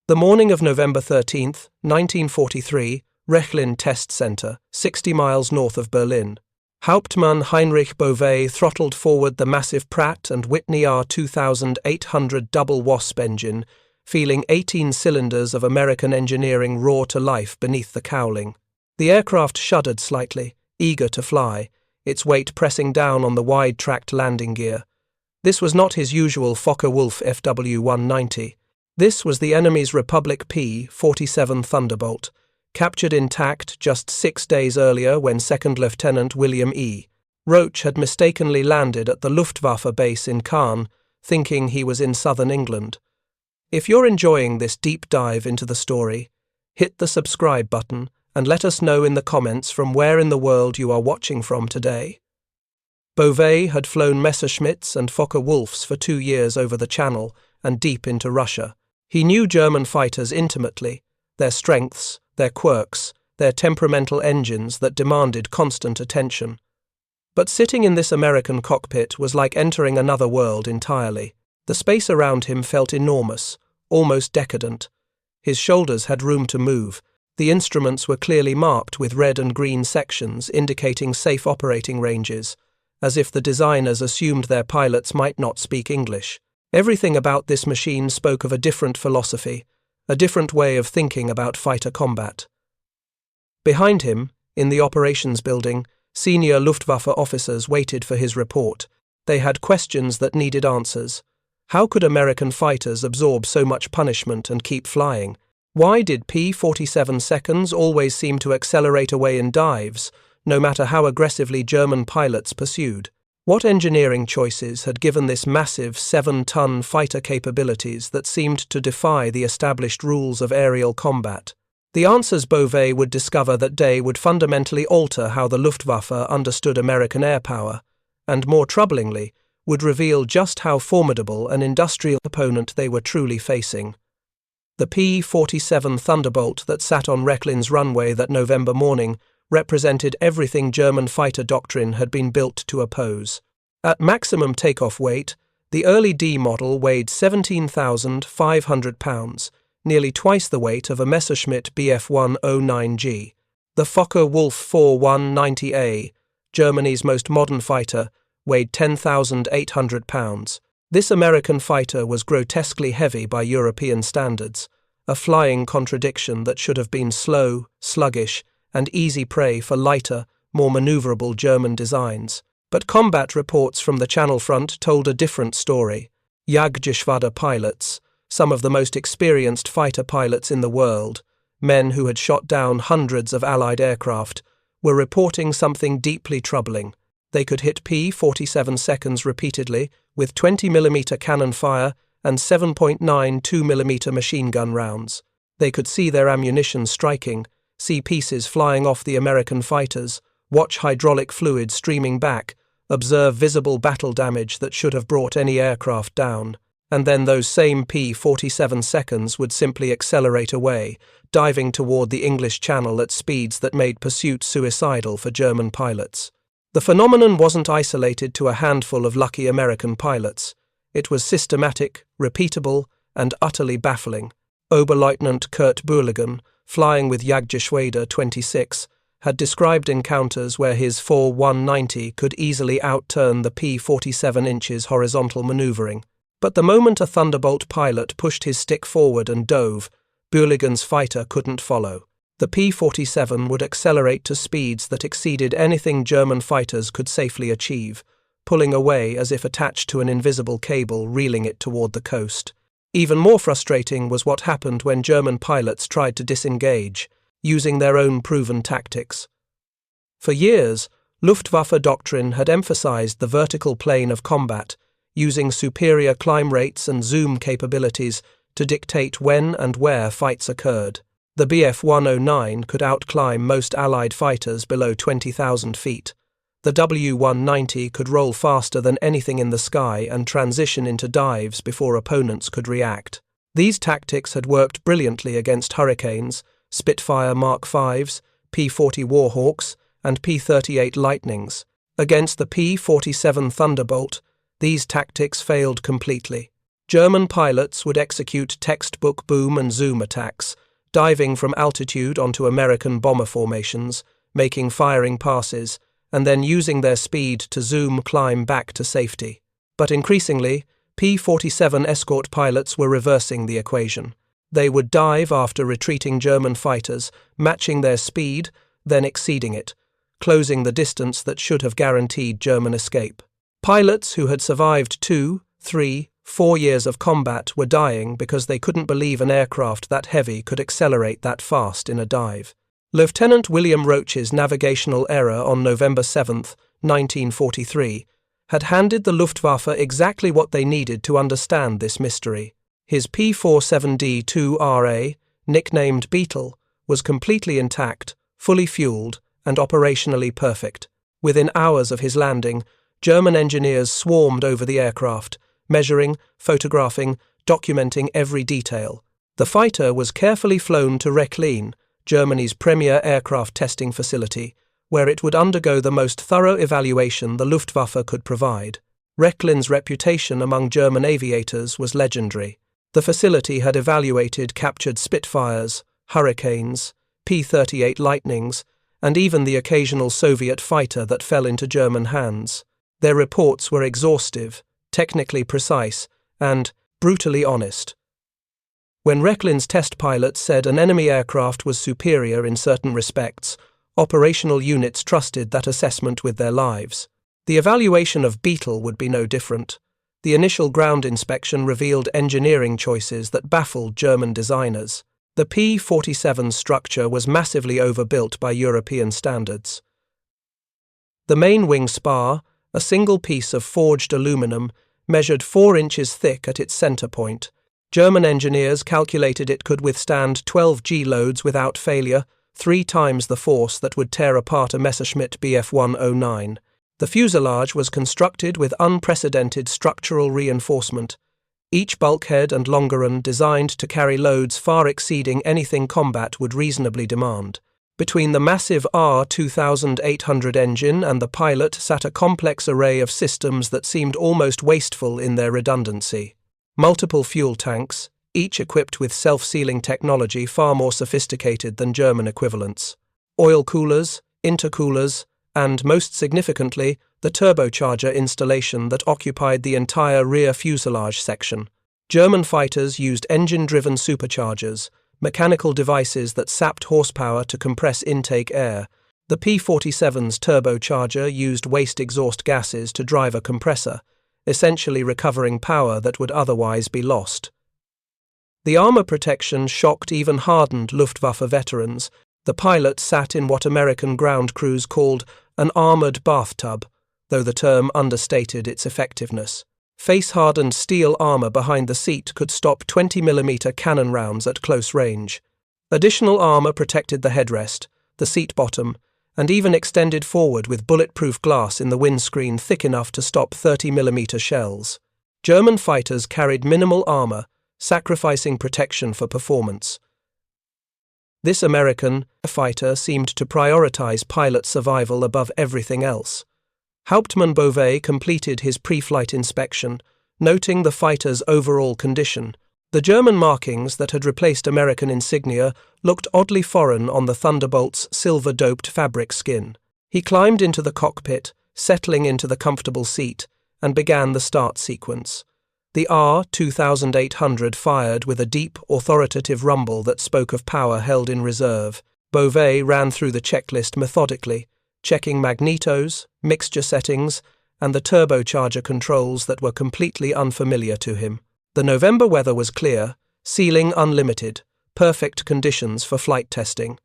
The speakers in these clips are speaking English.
The morning of November 13, 1943, Rechlin Test Center, 60 miles north of Berlin. Hauptmann Heinrich Beauvais throttled forward the massive Pratt & Whitney R2800 double Wasp engine, feeling 18 cylinders of American engineering roar to life beneath the cowling. The aircraft shuddered slightly, eager to fly, its weight pressing down on the wide-tracked landing gear. This was not his usual Focke-Wulf FW-190. This was the enemy's Republic P-47 Thunderbolt, captured intact just 6 days earlier when Second Lieutenant William E. Roach had mistakenly landed at the Luftwaffe base in Caen, thinking he was in southern England. If you're enjoying this deep dive into the story, hit the subscribe button and let us know in the comments from where in the world you are watching from today. Beauvais had flown Messerschmitts and Focke-Wulfs for 2 years over the Channel and deep into Russia. He knew German fighters intimately, their strengths, their quirks, their temperamental engines that demanded constant attention. But sitting in this American cockpit was like entering another world entirely. The space around him felt enormous, almost decadent. His shoulders had room to move. The instruments were clearly marked with red and green sections indicating safe operating ranges, as if the designers assumed their pilots might not speak English. Everything about this machine spoke of a different philosophy, a different way of thinking about fighter combat. Behind him, in the operations building, senior Luftwaffe officers waited for his report. They had questions that needed answers. How could American fighters absorb so much punishment and keep flying? Why did P-47 seconds always seem to accelerate away in dives, no matter how aggressively German pilots pursued? What engineering choices had given this massive 7-ton fighter capabilities that seemed to defy the established rules of aerial combat? The answers Beauvais would discover that day would fundamentally alter how the Luftwaffe understood American air power, and more troublingly, would reveal just how formidable an industrial opponent they were truly facing. The P-47 Thunderbolt that sat on Rechlin's runway that November morning represented everything German fighter doctrine had been built to oppose. At maximum takeoff weight, the early D model weighed 17,500 pounds, nearly twice the weight of a Messerschmitt Bf-109G. The Focke-Wulf 4-190A, Germany's most modern fighter, weighed 10,800 pounds. This American fighter was grotesquely heavy by European standards, a flying contradiction that should have been slow, sluggish, and easy prey for lighter, more maneuverable German designs. But combat reports from the Channel Front told a different story. Jagdgeschwader pilots, some of the most experienced fighter pilots in the world, men who had shot down hundreds of Allied aircraft, were reporting something deeply troubling. They could hit P-47 seconds repeatedly with 20mm cannon fire and 7.9 2mm machine gun rounds. They could see their ammunition striking, see pieces flying off the American fighters, watch hydraulic fluid streaming back, observe visible battle damage that should have brought any aircraft down. And then those same P-47 seconds would simply accelerate away, diving toward the English Channel at speeds that made pursuit suicidal for German pilots. The phenomenon wasn't isolated to a handful of lucky American pilots. It was systematic, repeatable, and utterly baffling. Oberleutnant Kurt Bühlegen, flying with Jagdgeschwader 26, had described encounters where his 4-190 could easily outturn the P-47 inches horizontal maneuvering. But the moment a Thunderbolt pilot pushed his stick forward and dove, Bühlegen's fighter couldn't follow. The P-47 would accelerate to speeds that exceeded anything German fighters could safely achieve, pulling away as if attached to an invisible cable reeling it toward the coast. Even more frustrating was what happened when German pilots tried to disengage, using their own proven tactics. For years, Luftwaffe doctrine had emphasized the vertical plane of combat, using superior climb rates and zoom capabilities to dictate when and where fights occurred. The Bf-109 could outclimb most Allied fighters below 20,000 feet. The W-190 could roll faster than anything in the sky and transition into dives before opponents could react. These tactics had worked brilliantly against Hurricanes, Spitfire Mark Vs, P-40 Warhawks, and P-38 Lightnings. Against the P-47 Thunderbolt, these tactics failed completely. German pilots would execute textbook boom and zoom attacks, diving from altitude onto American bomber formations, making firing passes, and then using their speed to zoom climb back to safety. But increasingly, P-47 escort pilots were reversing the equation. They would dive after retreating German fighters, matching their speed, then exceeding it, closing the distance that should have guaranteed German escape. Pilots who had survived 2, 3, 4 years of combat were dying because they couldn't believe an aircraft that heavy could accelerate that fast in a dive. Lieutenant William Roach's navigational error on November 7, 1943, had handed the Luftwaffe exactly what they needed to understand this mystery. His P-47D-2RA, nicknamed Beetle, was completely intact, fully fueled, and operationally perfect. Within hours of his landing, German engineers swarmed over the aircraft, measuring, photographing, documenting every detail. The fighter was carefully flown to Rechlin, Germany's premier aircraft testing facility, where it would undergo the most thorough evaluation the Luftwaffe could provide. Rechlin's reputation among German aviators was legendary. The facility had evaluated captured Spitfires, Hurricanes, P-38 Lightnings, and even the occasional Soviet fighter that fell into German hands. Their reports were exhaustive, technically precise, and brutally honest. When Rechlin's test pilots said an enemy aircraft was superior in certain respects, operational units trusted that assessment with their lives. The evaluation of Beetle would be no different. The initial ground inspection revealed engineering choices that baffled German designers. The P-47 structure was massively overbuilt by European standards. The main wing spar, a single piece of forged aluminum, measured 4 inches thick at its center point. German engineers calculated it could withstand 12 G-loads without failure, 3 times the force that would tear apart a Messerschmitt Bf 109. The fuselage was constructed with unprecedented structural reinforcement, each bulkhead and longeron designed to carry loads far exceeding anything combat would reasonably demand. Between the massive R-2800 engine and the pilot sat a complex array of systems that seemed almost wasteful in their redundancy. Multiple fuel tanks, each equipped with self-sealing technology far more sophisticated than German equivalents. Oil coolers, intercoolers, and, most significantly, the turbocharger installation that occupied the entire rear fuselage section. German fighters used engine-driven superchargers, mechanical devices that sapped horsepower to compress intake air. The P-47's turbocharger used waste exhaust gases to drive a compressor, essentially recovering power that would otherwise be lost. The armor protection shocked even hardened Luftwaffe veterans. The pilot sat in what American ground crews called an armored bathtub, though the term understated its effectiveness. Face-hardened steel armor behind the seat could stop 20mm cannon rounds at close range. Additional armor protected the headrest, the seat bottom, and even extended forward with bulletproof glass in the windscreen thick enough to stop 30mm shells. German fighters carried minimal armor, sacrificing protection for performance. This American fighter seemed to prioritize pilot survival above everything else. Hauptmann Beauvais completed his pre-flight inspection, noting the fighter's overall condition. The German markings that had replaced American insignia looked oddly foreign on the Thunderbolt's silver-doped fabric skin. He climbed into the cockpit, settling into the comfortable seat, and began the start sequence. The R-2800 fired with a deep, authoritative rumble that spoke of power held in reserve. Beauvais ran through the checklist methodically, checking magnetos, mixture settings, and the turbocharger controls that were completely unfamiliar to him. The November weather was clear, ceiling unlimited, perfect conditions for flight testing.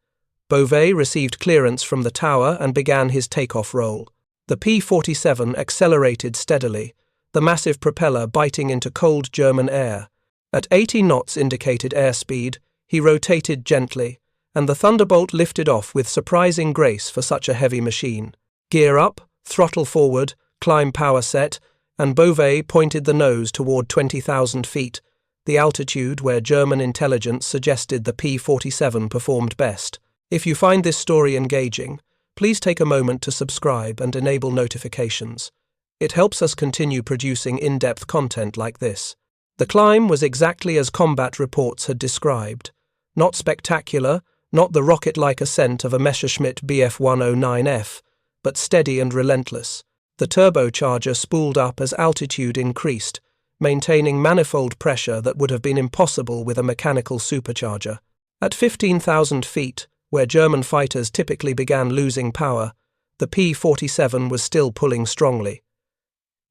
Beauvais received clearance from the tower and began his takeoff roll. The P-47 accelerated steadily, the massive propeller biting into cold German air. At 80 knots indicated airspeed, he rotated gently, and the Thunderbolt lifted off with surprising grace for such a heavy machine. Gear up, throttle forward, climb power set, and Beauvais pointed the nose toward 20,000 feet, the altitude where German intelligence suggested the P-47 performed best. If you find this story engaging, please take a moment to subscribe and enable notifications. It helps us continue producing in-depth content like this. The climb was exactly as combat reports had described. Not spectacular, not the rocket-like ascent of a Messerschmitt Bf-109F, but steady and relentless. The turbocharger spooled up as altitude increased, maintaining manifold pressure that would have been impossible with a mechanical supercharger. At 15,000 feet, where German fighters typically began losing power, the P-47 was still pulling strongly.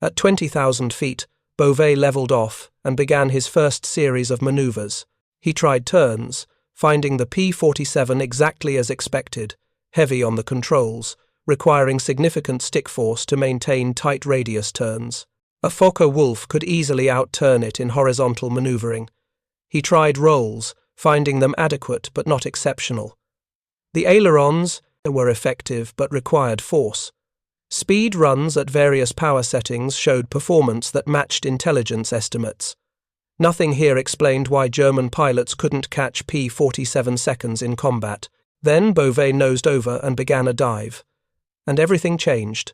At 20,000 feet, Beauvais leveled off and began his first series of maneuvers. He tried turns, finding the P-47 exactly as expected, heavy on the controls, requiring significant stick force to maintain tight radius turns. A Focke-Wulf could easily outturn it in horizontal maneuvering. He tried rolls, finding them adequate but not exceptional. The ailerons were effective but required force. Speed runs at various power settings showed performance that matched intelligence estimates. Nothing here explained why German pilots couldn't catch P-47 seconds in combat. Then Beauvais nosed over and began a dive. And everything changed.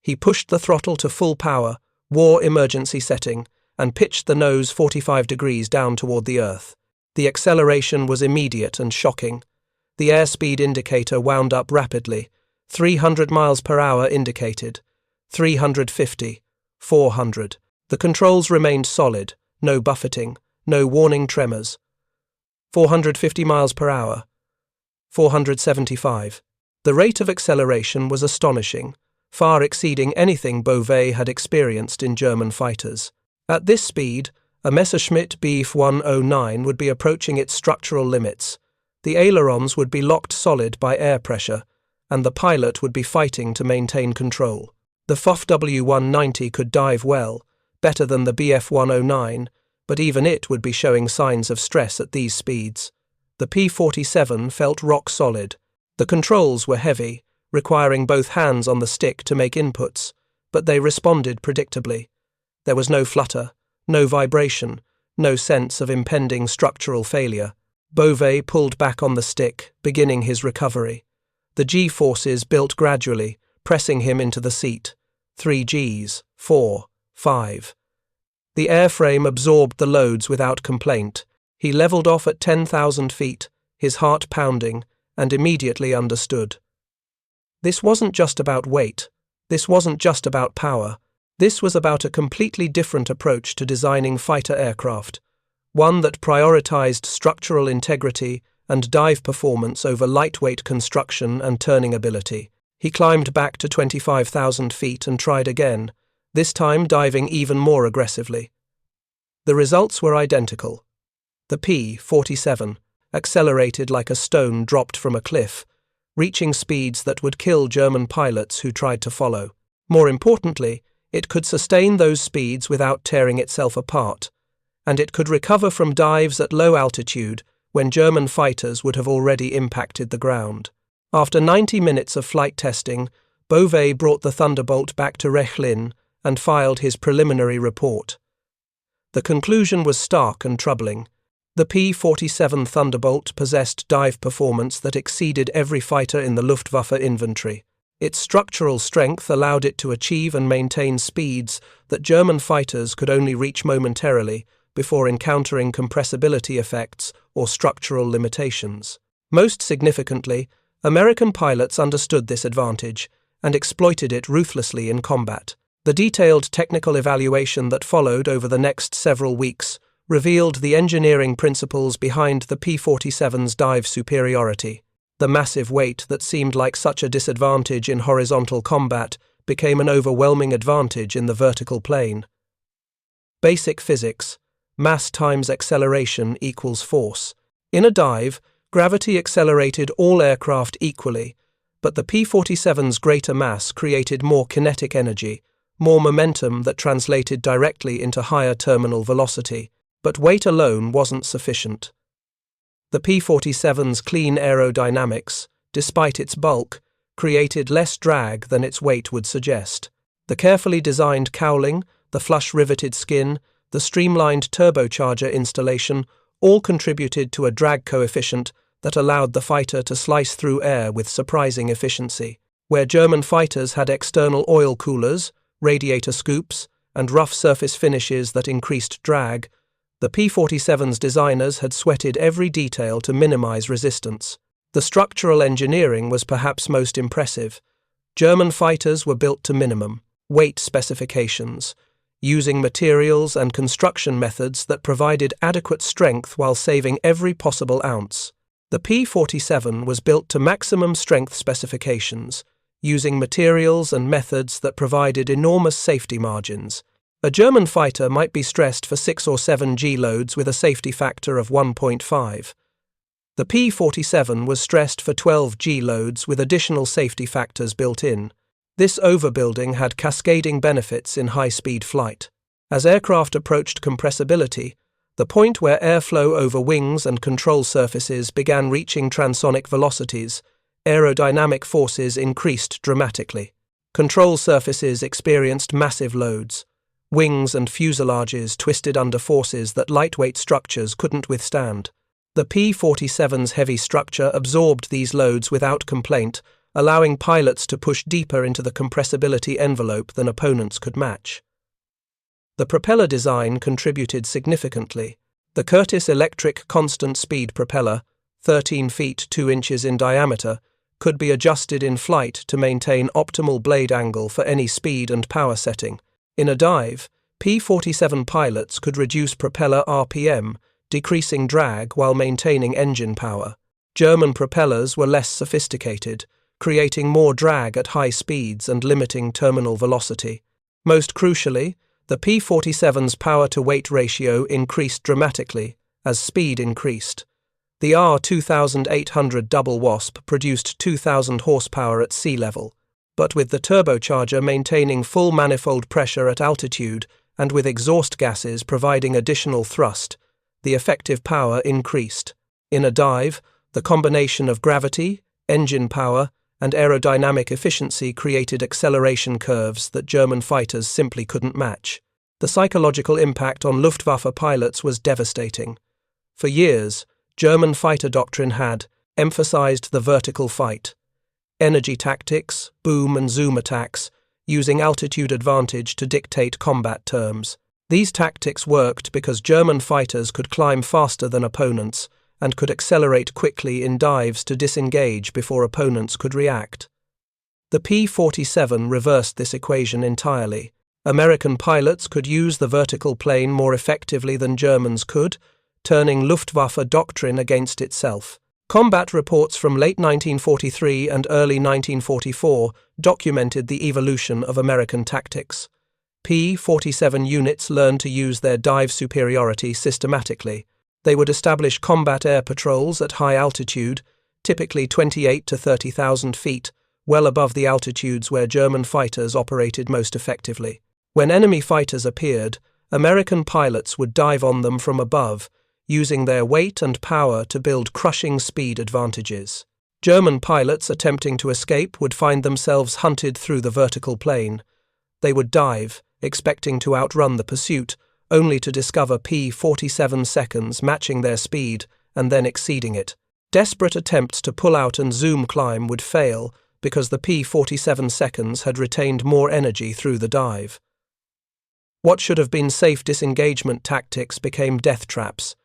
He pushed the throttle to full power, war emergency setting, and pitched the nose 45 degrees down toward the earth. The acceleration was immediate and shocking. The airspeed indicator wound up rapidly. 300 miles per hour indicated. 350. 400. The controls remained solid. No buffeting. No warning tremors. 450 miles per hour. 475. The rate of acceleration was astonishing, far exceeding anything Beauvais had experienced in German fighters. At this speed, a Messerschmitt Bf-109 would be approaching its structural limits. The ailerons would be locked solid by air pressure, and the pilot would be fighting to maintain control. The FW-190 could dive well, better than the Bf-109, but even it would be showing signs of stress at these speeds. The P-47 felt rock solid. The controls were heavy, requiring both hands on the stick to make inputs, but they responded predictably. There was no flutter, no vibration, no sense of impending structural failure. Beauvais pulled back on the stick, beginning his recovery. The G-forces built gradually, pressing him into the seat. 3 Gs, 4, 5. The airframe absorbed the loads without complaint. He leveled off at 10,000 feet, his heart pounding, and immediately understood. This wasn't just about weight. This wasn't just about power. This was about a completely different approach to designing fighter aircraft, one that prioritized structural integrity and dive performance over lightweight construction and turning ability. He climbed back to 25,000 feet and tried again, this time diving even more aggressively. The results were identical. The P-47 accelerated like a stone dropped from a cliff, reaching speeds that would kill German pilots who tried to follow. More importantly, it could sustain those speeds without tearing itself apart, and it could recover from dives at low altitude when German fighters would have already impacted the ground. After 90 minutes of flight testing, Beauvais brought the Thunderbolt back to Rechlin and filed his preliminary report. The conclusion was stark and troubling. The P-47 Thunderbolt possessed dive performance that exceeded every fighter in the Luftwaffe inventory. Its structural strength allowed it to achieve and maintain speeds that German fighters could only reach momentarily before encountering compressibility effects or structural limitations. Most significantly, American pilots understood this advantage and exploited it ruthlessly in combat. The detailed technical evaluation that followed over the next several weeks revealed the engineering principles behind the P-47's dive superiority. The massive weight that seemed like such a disadvantage in horizontal combat became an overwhelming advantage in the vertical plane. Basic physics: mass times acceleration equals force. In a dive, gravity accelerated all aircraft equally, but the P-47's greater mass created more kinetic energy, more momentum that translated directly into higher terminal velocity. But weight alone wasn't sufficient. The P-47's clean aerodynamics, despite its bulk, created less drag than its weight would suggest. The carefully designed cowling, the flush-riveted skin, the streamlined turbocharger installation all contributed to a drag coefficient that allowed the fighter to slice through air with surprising efficiency. Where German fighters had external oil coolers, radiator scoops, and rough surface finishes that increased drag, The P-47's designers had sweated every detail to minimize resistance. The structural engineering was perhaps most impressive. German fighters were built to minimum weight specifications, using materials and construction methods that provided adequate strength while saving every possible ounce. The P-47 was built to maximum strength specifications, using materials and methods that provided enormous safety margins. A German fighter might be stressed for 6 or 7 G-loads with a safety factor of 1.5. The P-47 was stressed for 12 G-loads with additional safety factors built in. This overbuilding had cascading benefits in high-speed flight. As aircraft approached compressibility, the point where airflow over wings and control surfaces began reaching transonic velocities, aerodynamic forces increased dramatically. Control surfaces experienced massive loads. Wings and fuselages twisted under forces that lightweight structures couldn't withstand. The P-47's heavy structure absorbed these loads without complaint, allowing pilots to push deeper into the compressibility envelope than opponents could match. The propeller design contributed significantly. The Curtiss electric constant-speed propeller, 13 feet 2 inches in diameter, could be adjusted in flight to maintain optimal blade angle for any speed and power setting. In a dive, P-47 pilots could reduce propeller RPM, decreasing drag while maintaining engine power. German propellers were less sophisticated, creating more drag at high speeds and limiting terminal velocity. Most crucially, the P-47's power-to-weight ratio increased dramatically as speed increased. The R-2800 Double Wasp produced 2,000 horsepower at sea level, but with the turbocharger maintaining full manifold pressure at altitude and with exhaust gases providing additional thrust, the effective power increased. In a dive, the combination of gravity, engine power, and aerodynamic efficiency created acceleration curves that German fighters simply couldn't match. The psychological impact on Luftwaffe pilots was devastating. For years, German fighter doctrine had emphasized the vertical fight. Energy tactics, boom and zoom attacks, using altitude advantage to dictate combat terms. These tactics worked because German fighters could climb faster than opponents and could accelerate quickly in dives to disengage before opponents could react. The P-47 reversed this equation entirely. American pilots could use the vertical plane more effectively than Germans could, turning Luftwaffe doctrine against itself. Combat reports from late 1943 and early 1944 documented the evolution of American tactics. P-47 units learned to use their dive superiority systematically. They would establish combat air patrols at high altitude, typically 28 to 30,000 feet, well above the altitudes where German fighters operated most effectively. When enemy fighters appeared, American pilots would dive on them from above, using their weight and power to build crushing speed advantages. German pilots attempting to escape would find themselves hunted through the vertical plane. They would dive, expecting to outrun the pursuit, only to discover P-47 seconds matching their speed and then exceeding it. Desperate attempts to pull out and zoom climb would fail because the P-47 seconds had retained more energy through the dive. What should have been safe disengagement tactics became death traps.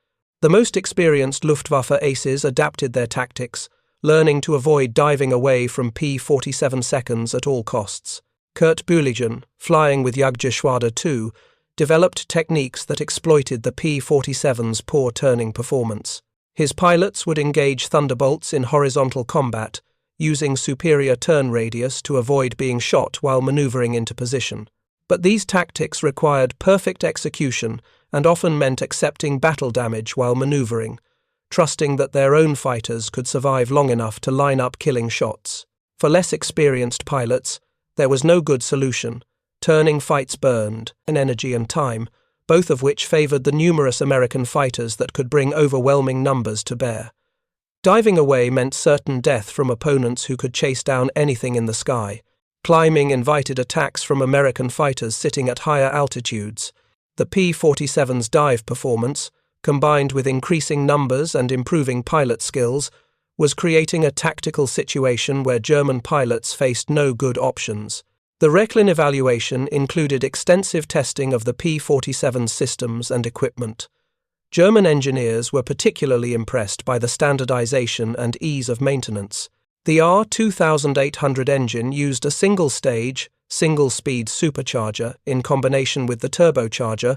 The most experienced Luftwaffe aces adapted their tactics, learning to avoid diving away from P-47 seconds at all costs. Kurt Bühligen, flying with Jagdgeschwader 2, developed techniques that exploited the P-47's poor turning performance. His pilots would engage Thunderbolts in horizontal combat, using superior turn radius to avoid being shot while maneuvering into position. But these tactics required perfect execution and often meant accepting battle damage while maneuvering, trusting that their own fighters could survive long enough to line up killing shots. For less experienced pilots, there was no good solution. Turning fights burned in energy and time, both of which favored the numerous American fighters that could bring overwhelming numbers to bear. Diving away meant certain death from opponents who could chase down anything in the sky. Climbing invited attacks from American fighters sitting at higher altitudes. The P-47's dive performance, combined with increasing numbers and improving pilot skills, was creating a tactical situation where German pilots faced no good options. The Rechlin evaluation included extensive testing of the P-47 systems and equipment. German engineers were particularly impressed by the standardization and ease of maintenance. The R2800 engine used a single-stage, single-speed supercharger in combination with the turbocharger,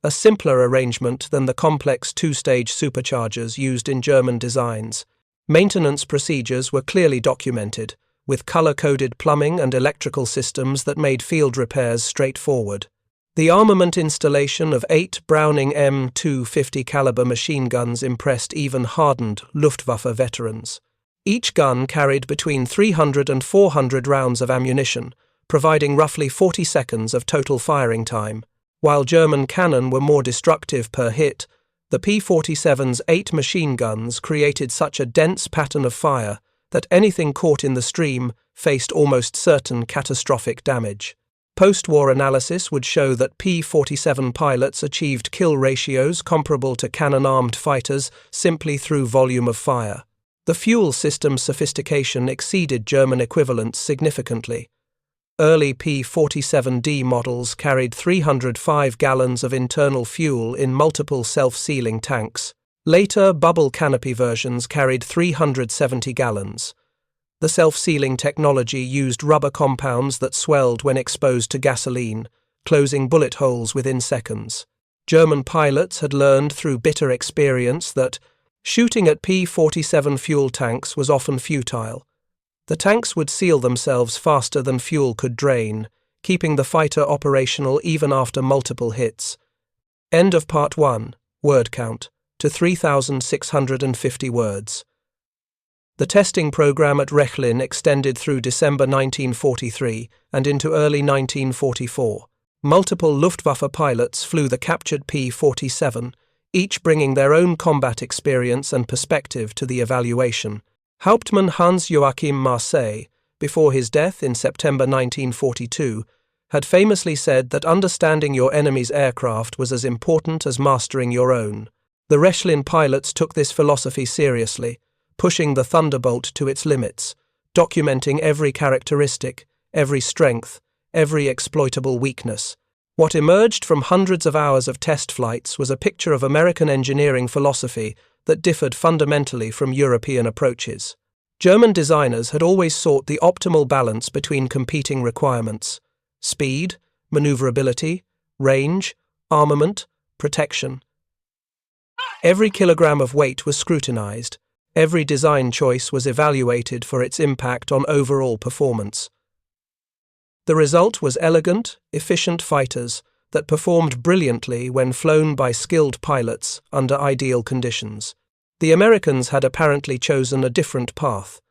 a simpler arrangement than the complex two-stage superchargers used in German designs. Maintenance procedures were clearly documented, with color-coded plumbing and electrical systems that made field repairs straightforward. The armament installation of 8 Browning M250 caliber machine guns impressed even hardened Luftwaffe veterans. Each gun carried between 300 and 400 rounds of ammunition, providing roughly 40 seconds of total firing time. While German cannon were more destructive per hit, the P-47's 8 machine guns created such a dense pattern of fire that anything caught in the stream faced almost certain catastrophic damage. Post-war analysis would show that P-47 pilots achieved kill ratios comparable to cannon-armed fighters simply through volume of fire. The fuel system sophistication exceeded German equivalents significantly. Early P-47D models carried 305 gallons of internal fuel in multiple self-sealing tanks. Later, bubble canopy versions carried 370 gallons. The self-sealing technology used rubber compounds that swelled when exposed to gasoline, closing bullet holes within seconds. German pilots had learned through bitter experience that shooting at P-47 fuel tanks was often futile. The tanks would seal themselves faster than fuel could drain, keeping the fighter operational even after multiple hits. End of Part 1. Word count to 3,650 words. The testing program at Rechlin extended through December 1943 and into early 1944. Multiple Luftwaffe pilots flew the captured P-47, each bringing their own combat experience and perspective to the evaluation. Hauptmann Hans-Joachim Marseille, before his death in September 1942, had famously said that understanding your enemy's aircraft was as important as mastering your own. The Rechlin pilots took this philosophy seriously, pushing the Thunderbolt to its limits, documenting every characteristic, every strength, every exploitable weakness. What emerged from hundreds of hours of test flights was a picture of American engineering philosophy that differed fundamentally from European approaches. German designers had always sought the optimal balance between competing requirements: speed, maneuverability, range, armament, protection. Every kilogram of weight was scrutinized. Every design choice was evaluated for its impact on overall performance. The result was elegant, efficient fighters that performed brilliantly when flown by skilled pilots under ideal conditions. The Americans had apparently chosen a different path.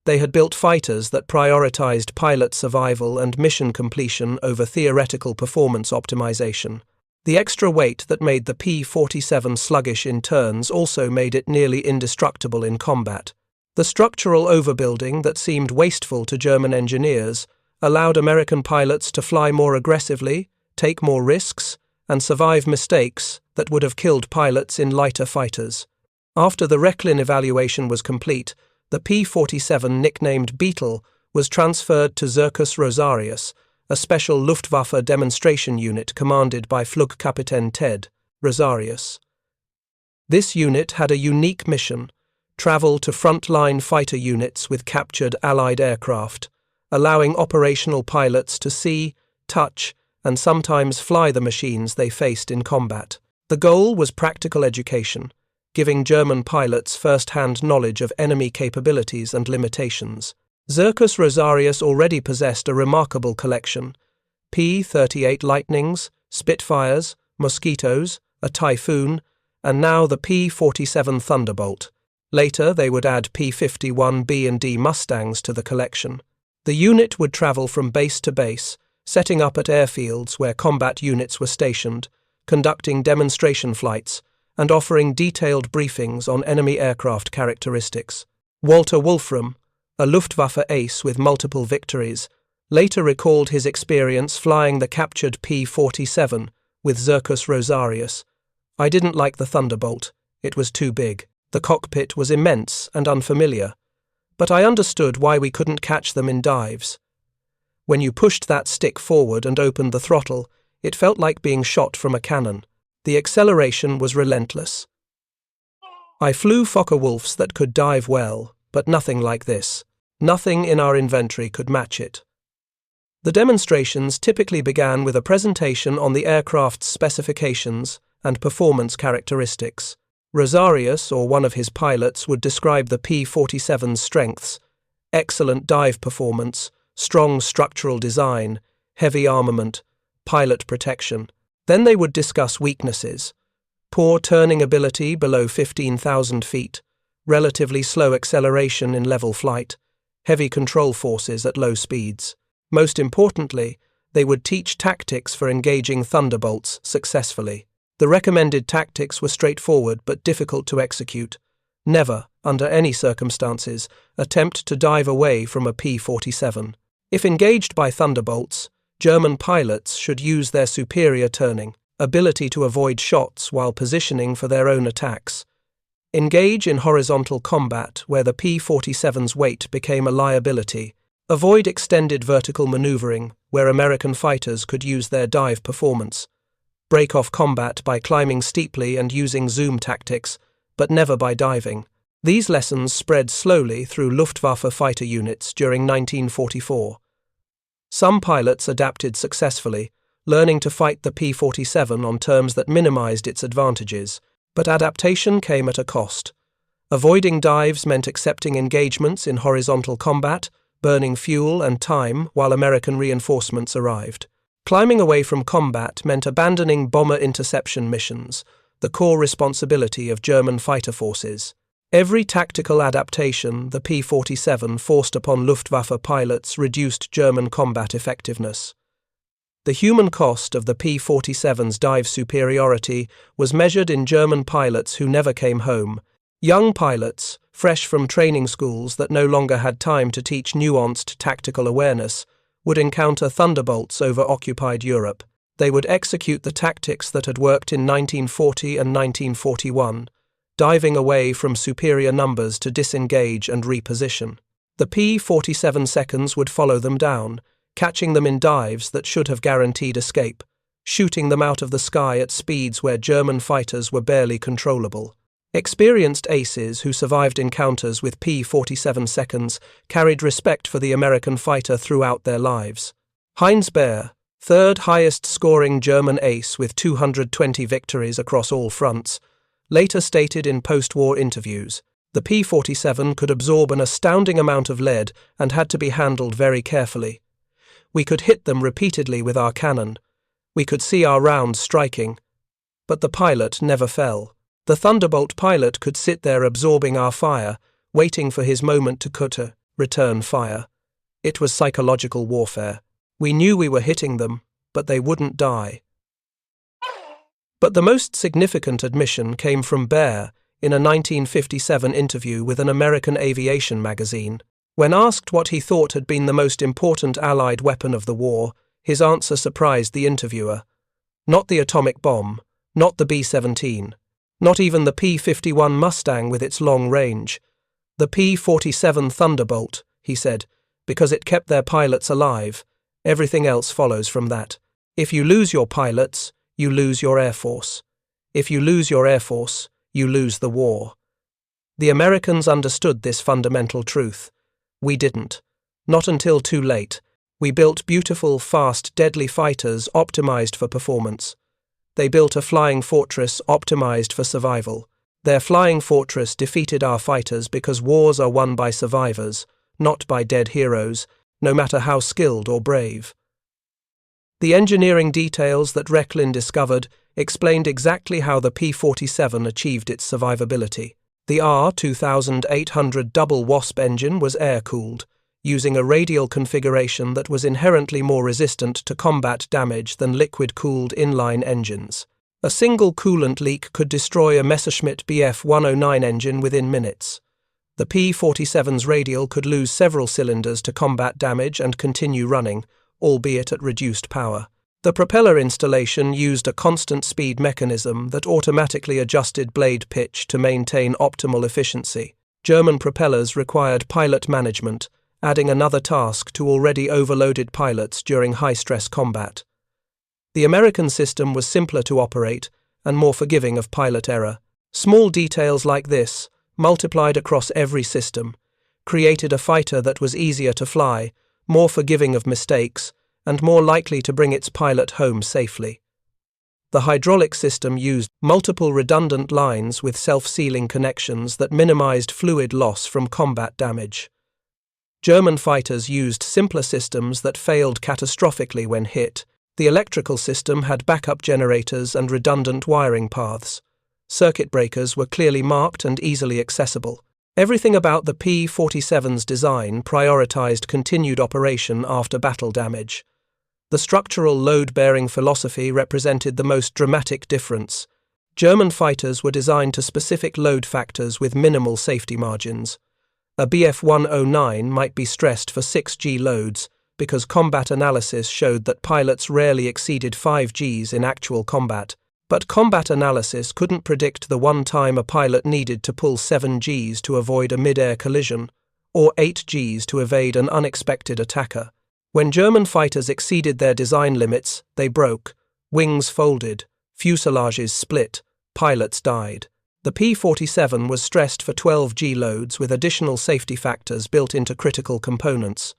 They had built fighters that prioritized pilot survival and mission completion over theoretical performance optimization. The extra weight that made the P-47 sluggish in turns also made it nearly indestructible in combat. The structural overbuilding that seemed wasteful to German engineers allowed American pilots to fly more aggressively, take more risks, and survive mistakes that would have killed pilots in lighter fighters. After the Rechlin evaluation was complete, the P-47, nicknamed Beetle, was transferred to Circus Rosarius, a special Luftwaffe demonstration unit commanded by Flugkapitän Ted Rosarius. This unit had a unique mission: travel to frontline fighter units with captured Allied aircraft, allowing operational pilots to see, touch, and sometimes fly the machines they faced in combat. The goal was practical education, giving German pilots first-hand knowledge of enemy capabilities and limitations. Circus Rosarius already possessed a remarkable collection: P-38 Lightnings, Spitfires, Mosquitoes, a Typhoon, and now the P-47 Thunderbolt. Later they would add P-51B and D Mustangs to the collection. The unit would travel from base to base, setting up at airfields where combat units were stationed, conducting demonstration flights, and offering detailed briefings on enemy aircraft characteristics. Walter Wolfram, a Luftwaffe ace with multiple victories, later recalled his experience flying the captured P-47 with Circus Rosarius. "I didn't like the Thunderbolt. It was too big. The cockpit was immense and unfamiliar. But I understood why we couldn't catch them in dives. When you pushed that stick forward and opened the throttle, it felt like being shot from a cannon. The acceleration was relentless. I flew Focke-Wulfs that could dive well, but nothing like this. Nothing in our inventory could match it. The demonstrations typically began with a presentation on the aircraft's specifications and performance characteristics. Rosarius, or one of his pilots, would describe the P-47's strengths: excellent dive performance, strong structural design, heavy armament, pilot protection. Then they would discuss weaknesses: poor turning ability below 15,000 feet, relatively slow acceleration in level flight, heavy control forces at low speeds. Most importantly, they would teach tactics for engaging Thunderbolts successfully. The recommended tactics were straightforward but difficult to execute. Never, under any circumstances, attempt to dive away from a P-47. If engaged by Thunderbolts, German pilots should use their superior turning, ability to avoid shots while positioning for their own attacks. Engage in horizontal combat where the P-47's weight became a liability. Avoid extended vertical maneuvering where American fighters could use their dive performance. Break off combat by climbing steeply and using zoom tactics, but never by diving. These lessons spread slowly through Luftwaffe fighter units during 1944. Some pilots adapted successfully, learning to fight the P-47 on terms that minimized its advantages, but adaptation came at a cost. Avoiding dives meant accepting engagements in horizontal combat, burning fuel and time while American reinforcements arrived. Climbing away from combat meant abandoning bomber interception missions, the core responsibility of German fighter forces. Every tactical adaptation the P-47 forced upon Luftwaffe pilots reduced German combat effectiveness. The human cost of the P-47's dive superiority was measured in German pilots who never came home. Young pilots, fresh from training schools that no longer had time to teach nuanced tactical awareness, would encounter Thunderbolts over occupied Europe. They would execute the tactics that had worked in 1940 and 1941, diving away from superior numbers to disengage and reposition. The P-47 seconds would follow them down, catching them in dives that should have guaranteed escape, shooting them out of the sky at speeds where German fighters were barely controllable. Experienced aces who survived encounters with P-47 seconds carried respect for the American fighter throughout their lives. Heinz Baer, third highest scoring German ace with 220 victories across all fronts, later stated in post-war interviews, the P-47 could absorb an astounding amount of lead and had to be handled very carefully. We could hit them repeatedly with our cannon. We could see our rounds striking. But the pilot never fell. The Thunderbolt pilot could sit there absorbing our fire, waiting for his moment to return fire. It was psychological warfare. We knew we were hitting them, but they wouldn't die. But the most significant admission came from Baer in a 1957 interview with an American aviation magazine. When asked what he thought had been the most important Allied weapon of the war, his answer surprised the interviewer. Not the atomic bomb, not the B-17, not even the P-51 Mustang with its long range. The P-47 Thunderbolt, he said, because it kept their pilots alive. Everything else follows from that. If you lose your pilots, you lose your Air Force. If you lose your Air Force, you lose the war. The Americans understood this fundamental truth. We didn't. Not until too late. We built beautiful, fast, deadly fighters optimized for performance. They built a flying fortress optimized for survival. Their flying fortress defeated our fighters because wars are won by survivors, not by dead heroes, no matter how skilled or brave. The engineering details that Rechlin discovered explained exactly how the P-47 achieved its survivability. The R-2800 double Wasp engine was air-cooled, using a radial configuration that was inherently more resistant to combat damage than liquid-cooled inline engines. A single coolant leak could destroy a Messerschmitt Bf 109 engine within minutes. The P-47's radial could lose several cylinders to combat damage and continue running, albeit at reduced power. The propeller installation used a constant speed mechanism that automatically adjusted blade pitch to maintain optimal efficiency. German propellers required pilot management, adding another task to already overloaded pilots during high-stress combat. The American system was simpler to operate and more forgiving of pilot error. Small details like this, multiplied across every system, created a fighter that was easier to fly, more forgiving of mistakes, and more likely to bring its pilot home safely. The hydraulic system used multiple redundant lines with self-sealing connections that minimized fluid loss from combat damage. German fighters used simpler systems that failed catastrophically when hit. The electrical system had backup generators and redundant wiring paths. Circuit breakers were clearly marked and easily accessible. Everything about the P-47's design prioritized continued operation after battle damage. The structural load-bearing philosophy represented the most dramatic difference. German fighters were designed to specific load factors with minimal safety margins. A Bf-109 might be stressed for 6G loads because combat analysis showed that pilots rarely exceeded 5Gs in actual combat, but combat analysis couldn't predict the one time a pilot needed to pull 7Gs to avoid a mid-air collision, or 8Gs to evade an unexpected attacker. When German fighters exceeded their design limits, they broke, wings folded, fuselages split, pilots died. The P-47 was stressed for 12G loads with additional safety factors built into critical components.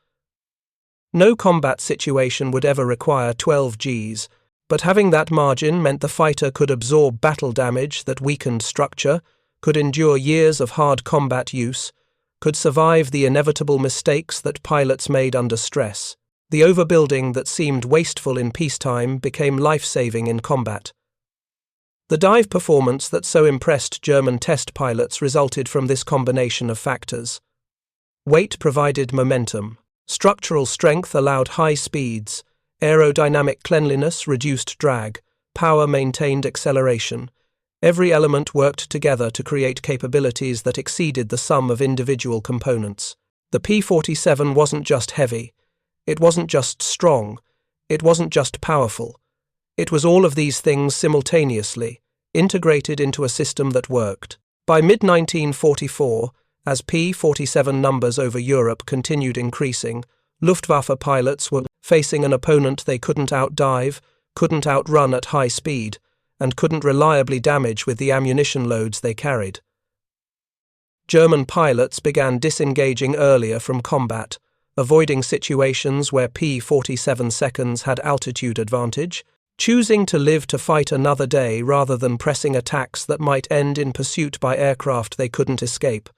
No combat situation would ever require 12Gs, but having that margin meant the fighter could absorb battle damage that weakened structure, could endure years of hard combat use, could survive the inevitable mistakes that pilots made under stress. The overbuilding that seemed wasteful in peacetime became life-saving in combat. The dive performance that so impressed German test pilots resulted from this combination of factors. Weight provided momentum. Structural strength allowed high speeds. Aerodynamic cleanliness reduced drag. Power maintained acceleration. Every element worked together to create capabilities that exceeded the sum of individual components. The P-47 wasn't just heavy. It wasn't just strong. It wasn't just powerful. It was all of these things simultaneously, integrated into a system that worked. By mid-1944, as P-47 numbers over Europe continued increasing, Luftwaffe pilots were facing an opponent they couldn't outdive, couldn't outrun at high speed, and couldn't reliably damage with the ammunition loads they carried. German pilots began disengaging earlier from combat, avoiding situations where P-47 seconds had altitude advantage, choosing to live to fight another day rather than pressing attacks that might end in pursuit by aircraft they couldn't escape.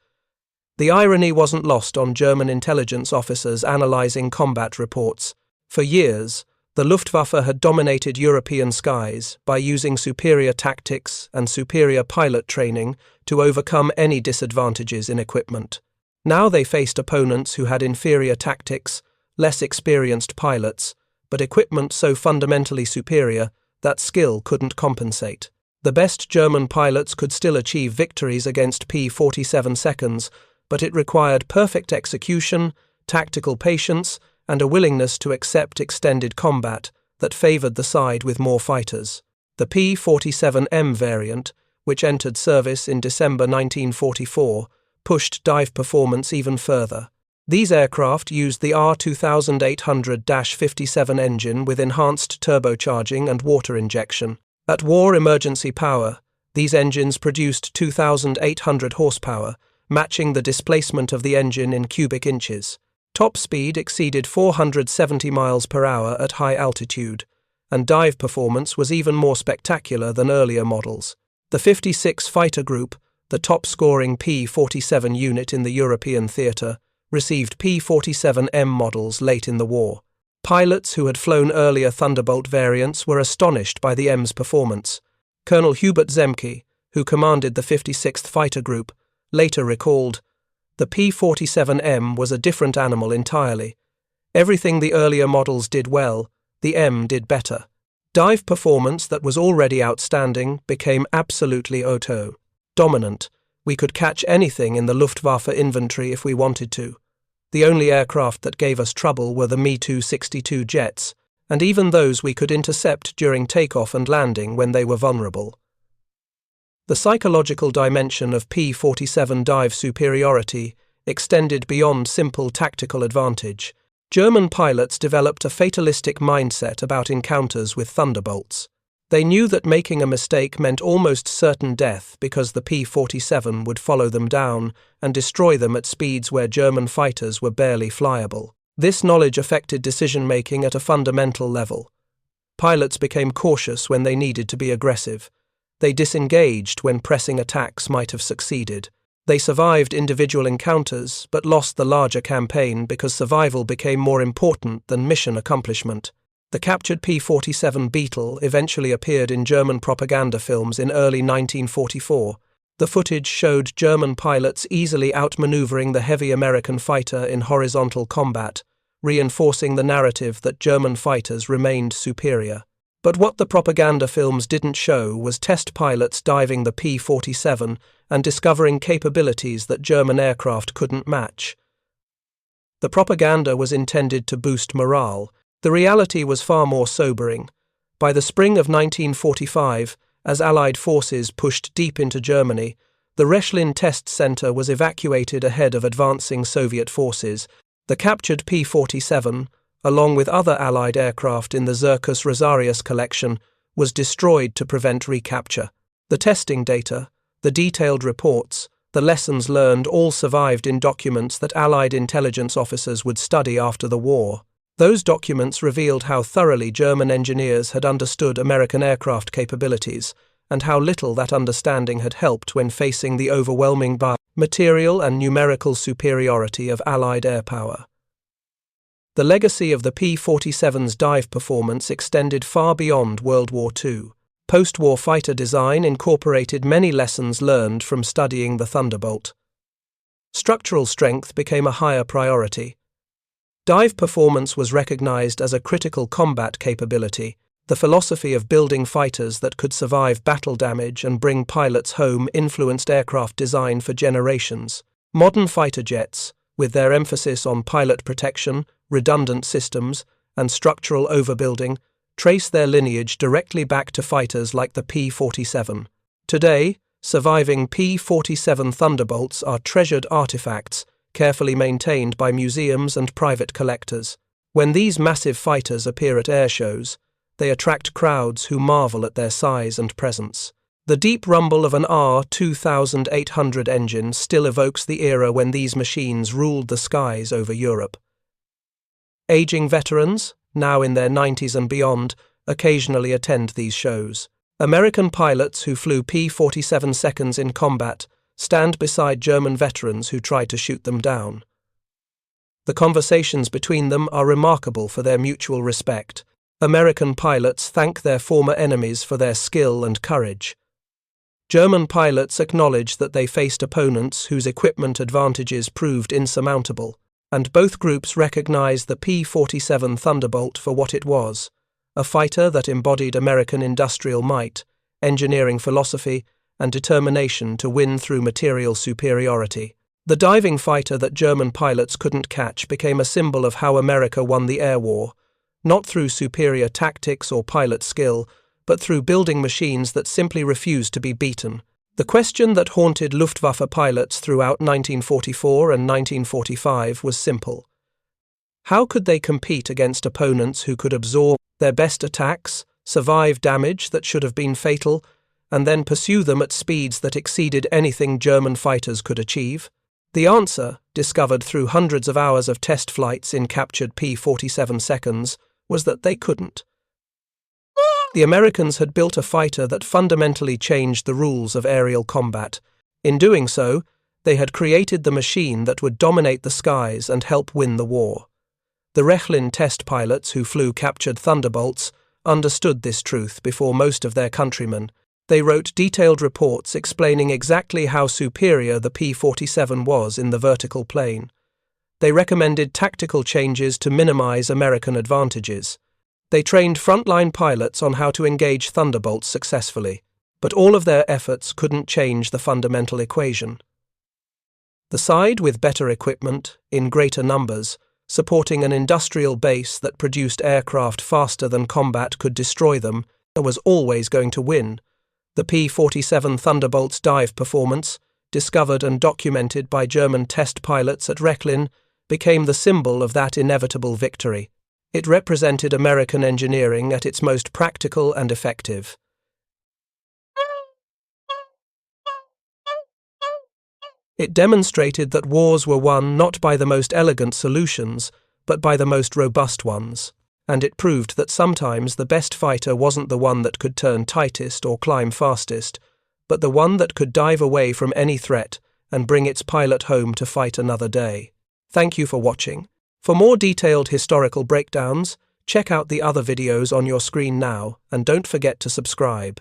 The irony wasn't lost on German intelligence officers analyzing combat reports. For years, the Luftwaffe had dominated European skies by using superior tactics and superior pilot training to overcome any disadvantages in equipment. Now they faced opponents who had inferior tactics, less experienced pilots, but equipment so fundamentally superior that skill couldn't compensate. The best German pilots could still achieve victories against P-47 seconds, but it required perfect execution, tactical patience, and a willingness to accept extended combat that favored the side with more fighters. The P-47M variant, which entered service in December 1944, pushed dive performance even further. These aircraft used the R2800-57 engine with enhanced turbocharging and water injection. At war emergency power, these engines produced 2,800 horsepower, matching the displacement of the engine in cubic inches. Top speed exceeded 470 miles per hour at high altitude, and dive performance was even more spectacular than earlier models. The 56 Fighter Group, the top-scoring P-47 unit in the European theatre, received P-47M models late in the war. Pilots who had flown earlier Thunderbolt variants were astonished by the M's performance. Colonel Hubert Zemke, who commanded the 56th Fighter Group, later recalled, "The P-47M was a different animal entirely. Everything the earlier models did well, the M did better. Dive performance that was already outstanding became absolutely dominant. We could catch anything in the Luftwaffe inventory if we wanted to. The only aircraft that gave us trouble were the Me-262 jets, and even those we could intercept during takeoff and landing when they were vulnerable." The psychological dimension of P-47 dive superiority extended beyond simple tactical advantage. German pilots developed a fatalistic mindset about encounters with Thunderbolts. They knew that making a mistake meant almost certain death because the P-47 would follow them down and destroy them at speeds where German fighters were barely flyable. This knowledge affected decision-making at a fundamental level. Pilots became cautious when they needed to be aggressive. They disengaged when pressing attacks might have succeeded. They survived individual encounters but lost the larger campaign because survival became more important than mission accomplishment. The captured P-47 Beetle eventually appeared in German propaganda films in early 1944. The footage showed German pilots easily outmaneuvering the heavy American fighter in horizontal combat, reinforcing the narrative that German fighters remained superior. But what the propaganda films didn't show was test pilots diving the P-47 and discovering capabilities that German aircraft couldn't match. The propaganda was intended to boost morale. The reality was far more sobering. By the spring of 1945, as Allied forces pushed deep into Germany, the Rechlin Test Center was evacuated ahead of advancing Soviet forces. The captured P-47, along with other Allied aircraft in the Zircus Rosarius collection, was destroyed to prevent recapture. The testing data, the detailed reports, the lessons learned all survived in documents that Allied intelligence officers would study after the war. Those documents revealed how thoroughly German engineers had understood American aircraft capabilities, and how little that understanding had helped when facing the overwhelming material and numerical superiority of Allied air power. The legacy of the P-47's dive performance extended far beyond World War II. Post-war fighter design incorporated many lessons learned from studying the Thunderbolt. Structural strength became a higher priority. Dive performance was recognized as a critical combat capability. The philosophy of building fighters that could survive battle damage and bring pilots home influenced aircraft design for generations. Modern fighter jets, with their emphasis on pilot protection, redundant systems, and structural overbuilding, trace their lineage directly back to fighters like the P-47. Today, surviving P-47 Thunderbolts are treasured artifacts, carefully maintained by museums and private collectors. When these massive fighters appear at air shows, they attract crowds who marvel at their size and presence. The deep rumble of an R-2800 engine still evokes the era when these machines ruled the skies over Europe. Aging veterans, now in their 90s and beyond, occasionally attend these shows. American pilots who flew P-47 seconds in combat stand beside German veterans who try to shoot them down. The conversations between them are remarkable for their mutual respect. American pilots thank their former enemies for their skill and courage. German pilots acknowledge that they faced opponents whose equipment advantages proved insurmountable, and both groups recognize the P-47 Thunderbolt for what it was, a fighter that embodied American industrial might, engineering philosophy, and determination to win through material superiority. The diving fighter that German pilots couldn't catch became a symbol of how America won the air war, not through superior tactics or pilot skill, but through building machines that simply refused to be beaten. The question that haunted Luftwaffe pilots throughout 1944 and 1945 was simple. How could they compete against opponents who could absorb their best attacks, survive damage that should have been fatal, and then pursue them at speeds that exceeded anything German fighters could achieve? The answer, discovered through hundreds of hours of test flights in captured P-47 seconds, was that they couldn't. The Americans had built a fighter that fundamentally changed the rules of aerial combat. In doing so, they had created the machine that would dominate the skies and help win the war. The Rechlin test pilots who flew captured Thunderbolts understood this truth before most of their countrymen. They wrote detailed reports explaining exactly how superior the P-47 was in the vertical plane. They recommended tactical changes to minimize American advantages. They trained frontline pilots on how to engage Thunderbolts successfully, but all of their efforts couldn't change the fundamental equation. The side with better equipment, in greater numbers, supporting an industrial base that produced aircraft faster than combat could destroy them, was always going to win. The P-47 Thunderbolt's dive performance, discovered and documented by German test pilots at Rechlin, became the symbol of that inevitable victory. It represented American engineering at its most practical and effective. It demonstrated that wars were won not by the most elegant solutions, but by the most robust ones. And it proved that sometimes the best fighter wasn't the one that could turn tightest or climb fastest, but the one that could dive away from any threat and bring its pilot home to fight another day. Thank you for watching. For more detailed historical breakdowns, check out the other videos on your screen now, and don't forget to subscribe.